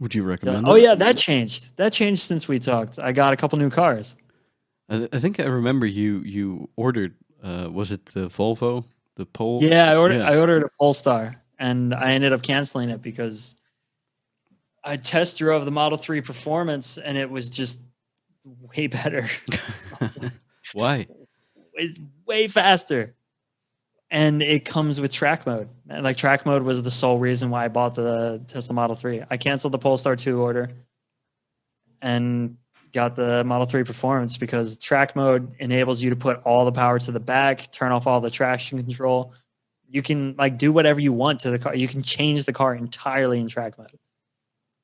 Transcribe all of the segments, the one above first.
Would you Yeah. recommend Oh it? yeah, that changed. That changed since we talked. I got a couple new cars. I think I remember you ordered. Was it the Volvo, the Pole? Yeah, Yeah. I ordered a Polestar, and I ended up canceling it because I test drove the Model 3 Performance, and it was just way better. Why? It's way faster. And it comes with track mode. And like track mode was the sole reason why I bought the Tesla Model 3. I canceled the Polestar 2 order and got the Model 3 Performance because track mode enables you to put all the power to the back, turn off all the traction control. You can like do whatever you want to the car. You can change the car entirely in track mode.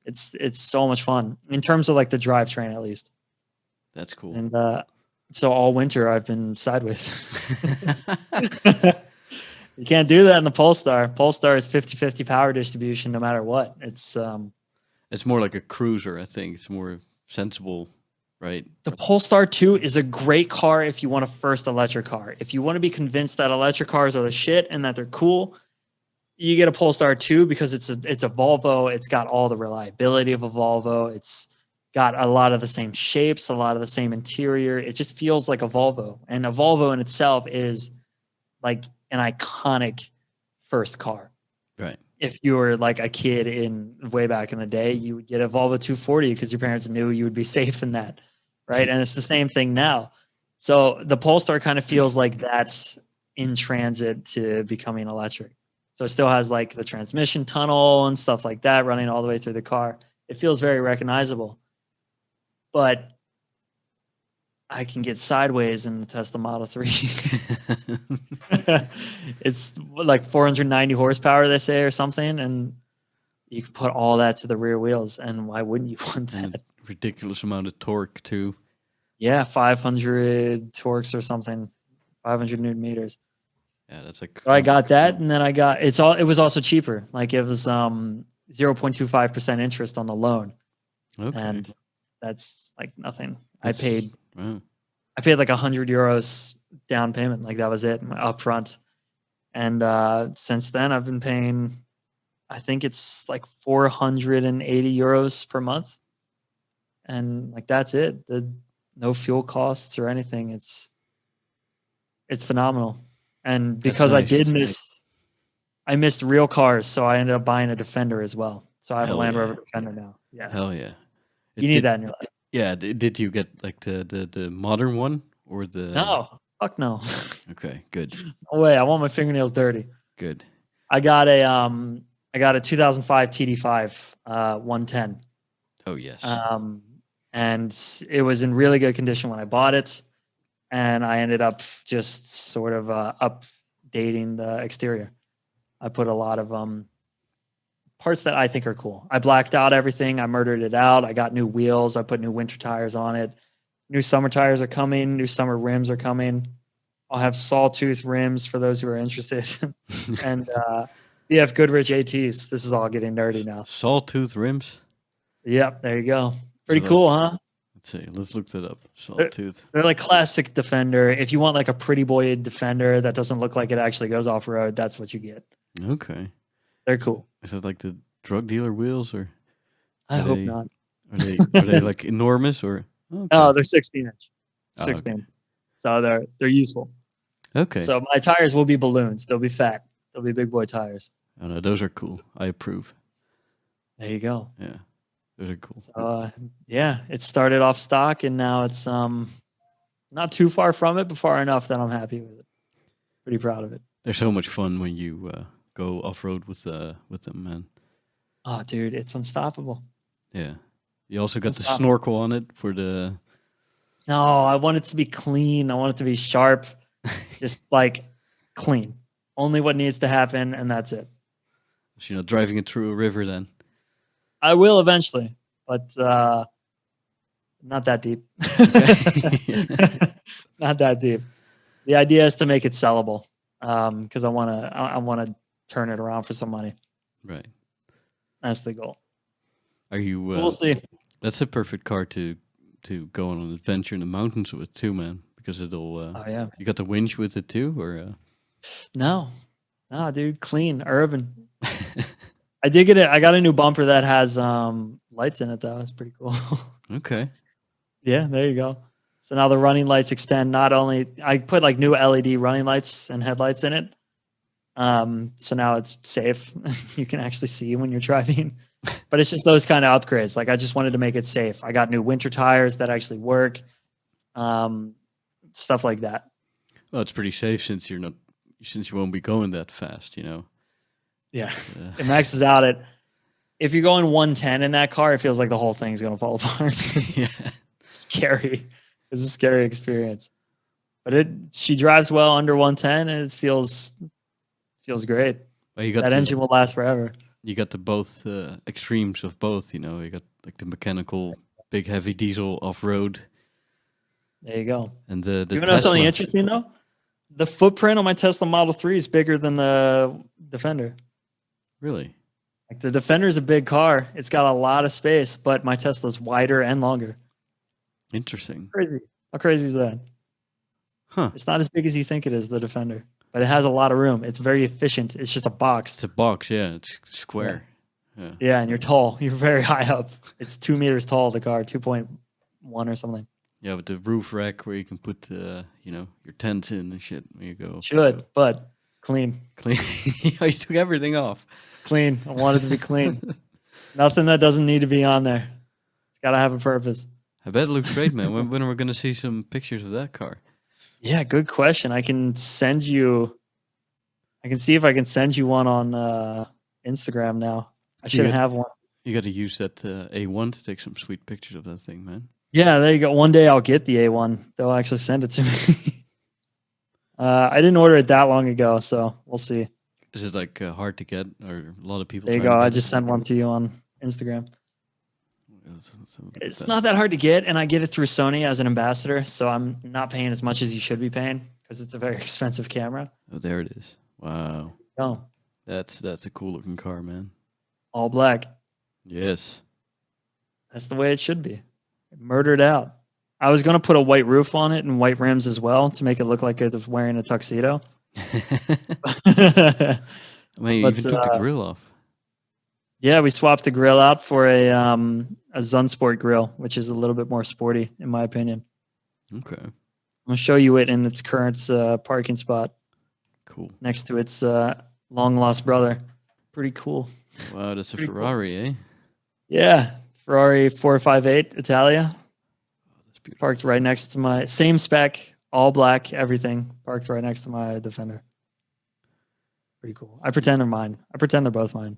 It's so much fun in terms of like the drivetrain at least. That's cool. And so all winter I've been sideways. You can't do that in the Polestar. Polestar is 50-50 power distribution no matter what. It's more like a cruiser, I think. It's more sensible, right? the Polestar 2 is a great car if you want a first electric car. If you want to be convinced that electric cars are the shit and that they're cool, you get a Polestar 2 because it's a Volvo. It's got all the reliability of a Volvo. It's got a lot of the same shapes, a lot of the same interior. It just feels like a Volvo. And a Volvo in itself is like an iconic first car. Right. If you were like a kid in way back in the day, you would get a Volvo 240 because your parents knew you would be safe in that. Right. And it's the same thing now. So the Polestar kind of feels like that's in transit to becoming electric. So it still has like the transmission tunnel and stuff like that running all the way through the car. It feels very recognizable. But I can get sideways in the Tesla Model 3. It's like 490 horsepower, they say, or something. And you can put all that to the rear wheels. And why wouldn't you want that? Ridiculous amount of torque, too. Yeah, 500 torques or something, 500 Newton meters. Yeah, that's like. So I got that, and then it was also cheaper. Like it was 0.25% interest on the loan. Okay. And that's like nothing. Wow. I paid like €100 down payment. Like that was it up front. And since then I've been paying, I think it's like €480 per month. And like, that's it. No fuel costs or anything. It's phenomenal. And because nice. I missed real cars. So I ended up buying a Defender as well. So I have Hell a Land yeah. Rover Defender now. Yeah. Hell yeah. You need that in your life. Yeah. Did you get like the modern one or the? No, fuck no. Okay, good. No way. I want my fingernails dirty. Good. I got a 2005 TD5 110. Oh yes. And it was in really good condition when I bought it, and I ended up just sort of updating the exterior. I put a lot of parts that I think are cool. I blacked out everything. I murdered it out. I got new wheels. I put new winter tires on it. New summer tires are coming. New summer rims are coming. I'll have sawtooth rims for those who are interested. And BF Goodrich ATs. This is all getting nerdy now. Sawtooth rims? Yep, there you go. Pretty cool, huh? Let's see. Let's look that up. Sawtooth. They're like classic Defender. If you want like a pretty boy Defender that doesn't look like it actually goes off-road, that's what you get. Okay. They're cool. Is it like the drug dealer wheels, or? I hope not. Are they like enormous, or? Okay. No, they're 16-inch. 16. Okay. So they're useful. Okay. So my tires will be balloons. They'll be fat. They'll be big boy tires. Oh no, those are cool. I approve. There you go. Yeah, those are cool. So yeah, it started off stock, and now it's not too far from it, but far enough that I'm happy with it. Pretty proud of it. They're so much fun when you go off road with them, man. Oh, dude, it's unstoppable. Yeah. You also got the snorkel on it for the. No, I want it to be clean. I want it to be sharp, just like clean. Only what needs to happen, and that's it. So you're not driving it through a river then? I will eventually, but not that deep. Not that deep. The idea is to make it sellable, because I want to turn it around for some money. Right. That's the goal. Are you? So we'll see. That's a perfect car to go on an adventure in the mountains with too, man. Because it'll. Oh yeah. You got the winch with it too, or? No, dude. Clean, urban. I did get it. I got a new bumper that has lights in it though. It's pretty cool. Okay. Yeah, there you go. So now the running lights extend. Not only I put like new LED running lights and headlights in it. So now it's safe. You can actually see when you're driving. But it's just those kind of upgrades. Like I just wanted to make it safe. I got new winter tires that actually work. Stuff like that. Well, it's pretty safe since you won't be going that fast, Yeah. It maxes out at if you're going 110 in that car, it feels like the whole thing's gonna fall apart. Yeah. It's scary. It's a scary experience. But she drives well under 110 and it feels great. Well, you got That engine will last forever. You got the both extremes of both, You got like the mechanical, big, heavy diesel off-road, There you go. and the You know something interesting though? The footprint on my Tesla Model 3 is bigger than the Defender. Really? Like the Defender is a big car. It's got a lot of space, but my Tesla's wider and longer. Interesting. Crazy. How crazy is that? Huh. It's not as big as you think it is, the Defender, but it has a lot of room. It's very efficient. It's just a box. It's a box, yeah. It's square. Yeah. Yeah, and you're tall. You're very high up. It's 2 meters tall, the car, 2.1 or something. Yeah, with the roof rack where you can put, your tent in and shit. There you go. Should, but clean. Clean. I took everything off. Clean. I want it to be clean. Nothing that doesn't need to be on there. It's got to have a purpose. I bet it looks great, man. When are we going to see some pictures of that car? Yeah, good question. I can see if I can send you one on Instagram now. I should have one. You got to use that A1 to take some sweet pictures of that thing, man. Yeah, there you go. One day I'll get the A1. They'll actually send it to me. I didn't order it that long ago, so we'll see. Is it like hard to get, or a lot of people? There you go. I just sent one to you on Instagram. It's not that hard to get, and I get it through Sony as an ambassador, so I'm not paying as much as you should be paying because it's a very expensive camera. Oh, there it is. Wow. Oh, That's a cool looking car, man. all black. Yes. That's the way it should be. Murdered out. I was going to put a white roof on it and white rims as well to make it look like it was wearing a tuxedo. I mean, you even took the grill off. Yeah, we swapped the grill out for a Zunsport grill, which is a little bit more sporty, in my opinion. Okay. I'm going to show you it in its current parking spot. Cool. Next to its long lost brother. Pretty cool. Wow, that's a Ferrari, eh? Yeah, Ferrari 458 Italia. Oh, that's beautiful. Parked right next to my same spec, all black, everything. Parked right next to my Defender. Pretty cool. I pretend they're mine. I pretend they're both mine.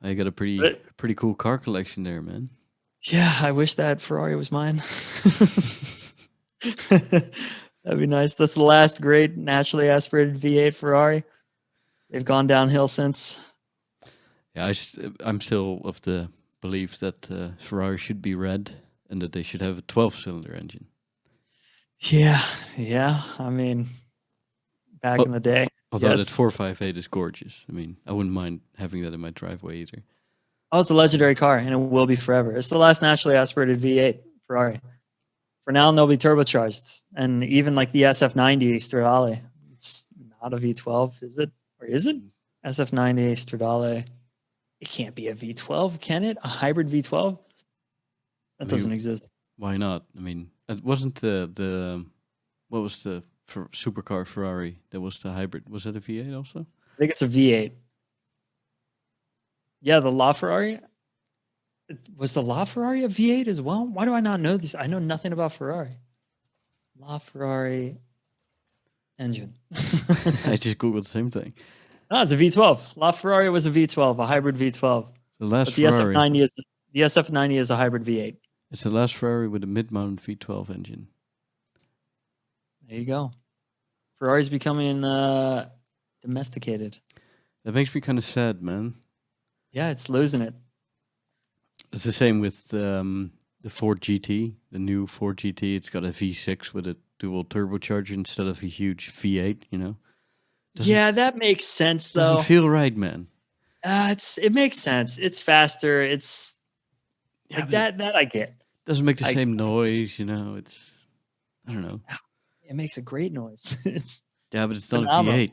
I got a pretty cool car collection there, man. Yeah, I wish that Ferrari was mine. That'd be nice. That's the last great naturally aspirated V8 Ferrari. They've gone downhill since. Yeah, I'm still of the belief that Ferrari should be red and that they should have a 12-cylinder engine. Yeah. I mean, back in the day. Although that 458 is gorgeous. I mean, I wouldn't mind having that in my driveway either. Oh, it's a legendary car, and it will be forever. It's the last naturally aspirated V8 Ferrari. For now, they'll be turbocharged. And even like the SF90 Stradale, it's not a V12, is it? Or is it? SF90 Stradale. It can't be a V12, can it? A hybrid V12? That doesn't exist. Why not? I mean, it wasn't the what was the supercar Ferrari that was the hybrid? Was that a V8 also? I think it's a V8. Yeah, the LaFerrari. Was the LaFerrari a V8 as well? Why do I not know this? I know nothing about Ferrari. LaFerrari engine. I just googled the same thing. No, it's a V12. LaFerrari was a V12, a hybrid V12. The last but the Ferrari. SF90 is a hybrid V8. It's the last Ferrari with a mid-mount V12 engine. There you go. Ferrari's becoming domesticated. That makes me kind of sad, man. Yeah, it's losing it. It's the same with the Ford GT, the new Ford GT. It's got a V6 with a dual turbocharger instead of a huge V8, Yeah, that makes sense, though. Doesn't feel right, man. It makes sense. It's faster. It's like that I get. Doesn't make the same noise, It's, I don't know. It makes a great noise. But it's not phenomenal. a V8.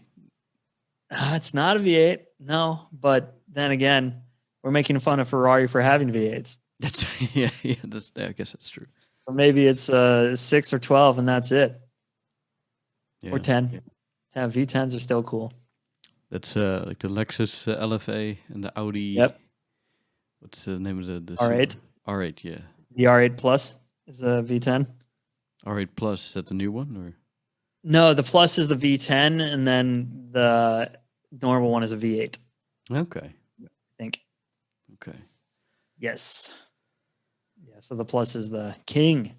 It's not a V8, no. But then again, we're making fun of Ferrari for having V8s. That's I guess that's true. Or maybe it's 6 or 12 and that's it. Yeah. Or 10. Yeah, V10s are still cool. That's like the Lexus LFA and the Audi. Yep. What's the name of the R8. super? R8, yeah. The R8 Plus is a V10. R8 Plus, is that the new one or? No, the Plus is the V10, and then the normal one is a V8. Okay. I think. Okay. Yes. Yeah. So the Plus is the king.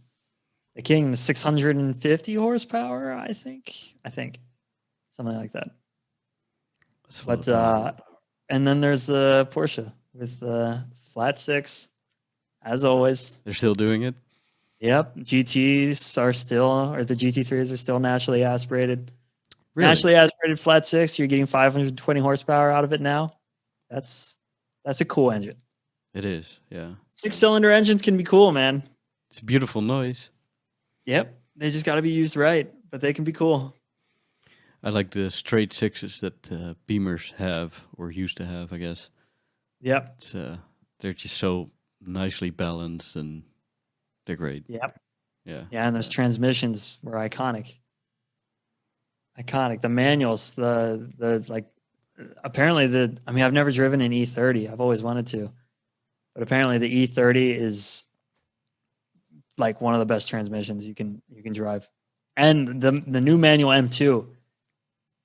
The 650 horsepower. I think. Something like that. But and then there's the Porsche with the flat six, as always. They're still doing it. Yep, GTs are still, or the GT3s are still naturally aspirated. Really? Naturally aspirated flat six. You're getting 520 horsepower out of it now. That's a cool engine. It is, yeah. 6-cylinder engines can be cool, man. It's a beautiful noise. Yep, they just got to be used right, but they can be cool. I like the straight sixes that Beamers have, or used to have, I guess. Yep. It's, they're just so nicely balanced, and they're great. Yep. Yeah. Yeah, and those transmissions were iconic. The manuals, the like, apparently I've never driven an E30. I've always wanted to, but apparently the E30 is like one of the best transmissions you can drive. And the new manual M2,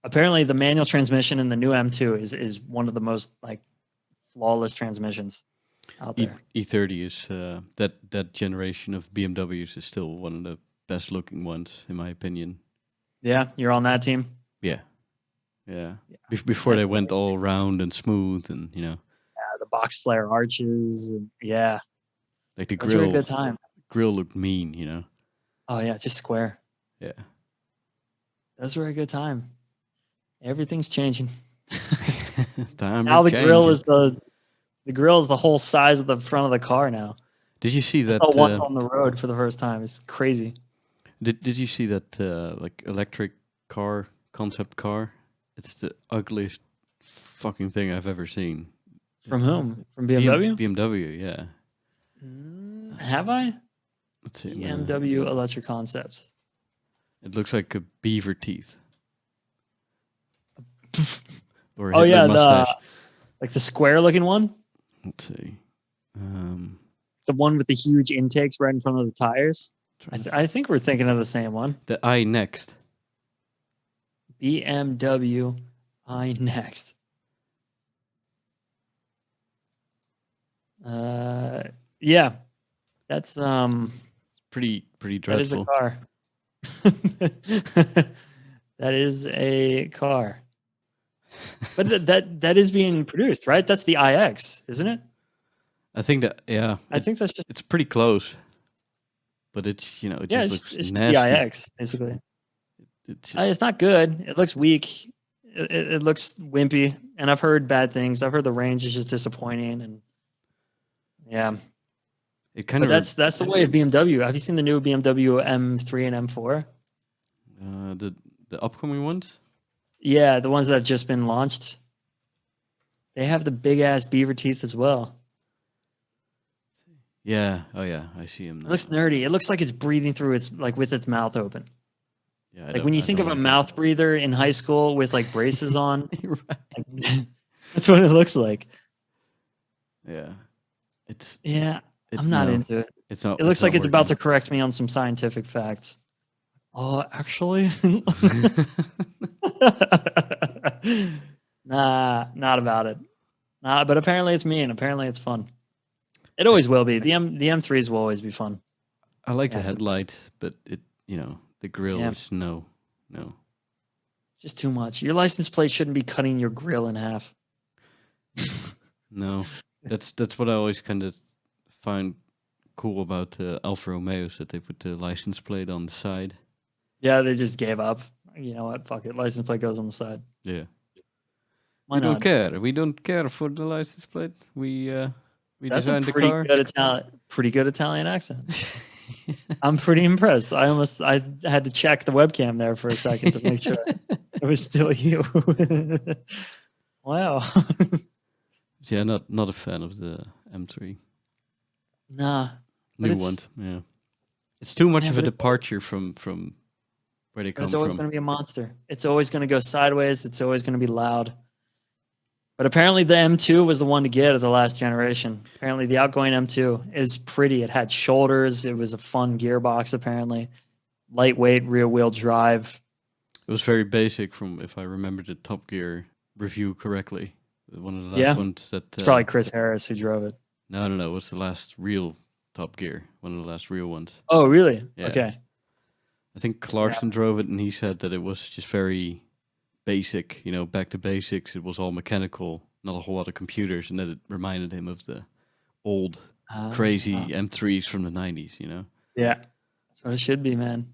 apparently the manual transmission in the new M2 is one of the most like flawless transmissions out there. E30 is that generation of BMWs is still one of the best looking ones, in my opinion. Yeah, you're on that team. Yeah. Before they went all round and smooth, and the box flare arches, and like the Those grill. were a good time. Grill looked mean. Oh yeah, just square. Yeah. Those were a good time. Everything's changing. Now the grill is the whole size of the front of the car now. Did you see that? I saw one on the road for the first time. It's crazy. Did you see that like electric car concept car? It's the ugliest fucking thing I've ever seen. From whom? From BMW? BMW, yeah. Have I? Let's see. BMW Electric Concepts. It looks like a beaver teeth. Or Oh yeah, mustache. the square looking one. Let's see. The one with the huge intakes right in front of the tires. I think we're thinking of the same one. The iNext. BMW iNext. Yeah, that's Pretty that is a dreadful. car. That is a car. But that is being produced, right? That's the iX, isn't it? I think that I think that's just it's pretty close. But it's it just looks it's nasty. the iX basically. It's just, It's not good. It looks weak. It looks wimpy, and I've heard bad things. I've heard the range is just disappointing, and yeah. it kind But of that's the way of BMW. Have you seen the new BMW M3 and M4? the upcoming ones. Yeah, the ones that have just been launched. They have the big ass beaver teeth as well. Yeah. Oh yeah, I see him now. It looks nerdy. It looks like it's breathing through its with its mouth open. Yeah, Like when you think of a mouth breather in high school with like braces on, like, that's what it looks like. Yeah, I'm not into it. It's not. It looks like it's about to working. correct me on some scientific facts. Oh, actually, nah, not about it. Nah, but apparently it's me, and apparently it's fun. It always will be. The M3s will always be fun. I like the have to- headlight, but the grill Yeah. is no. It's just too much. Your license plate shouldn't be cutting your grill in half. No, that's what I always kind of find cool about Alfa Romeos, that they put the license plate on the side. Yeah, they just gave up. You know what? Fuck it. License plate goes on the side. Yeah, Why we don't not? care. We don't care for the license plate. We That's a designed the pretty car. good Italian accent. I'm pretty impressed. I had to check the webcam there for a second to make sure it was still you. Wow. Yeah, not a fan of the M3 Nah, but new one. it's Yeah, it's too much yeah, of a but departure from where they it's come always from. going to be a monster. It's always going to go sideways. It's always going to be loud. But apparently the M2 was the one to get of the last generation. Apparently the outgoing M2 is pretty. It had shoulders. It was a fun gearbox. Apparently, lightweight, rear wheel drive. It was very basic, from if I remember the Top Gear review correctly. One of the last Yeah, ones that. it's probably Chris Harris who drove it. No. It was the last real Top Gear. One of the last real ones. Oh, really? Yeah. Okay. I think Clarkson drove it, and he said that it was just very basic. You know, back to basics. It was all mechanical, not a whole lot of computers, and that it reminded him of the old crazy M3s from the 90s. You know. Yeah, that's what it should be, man.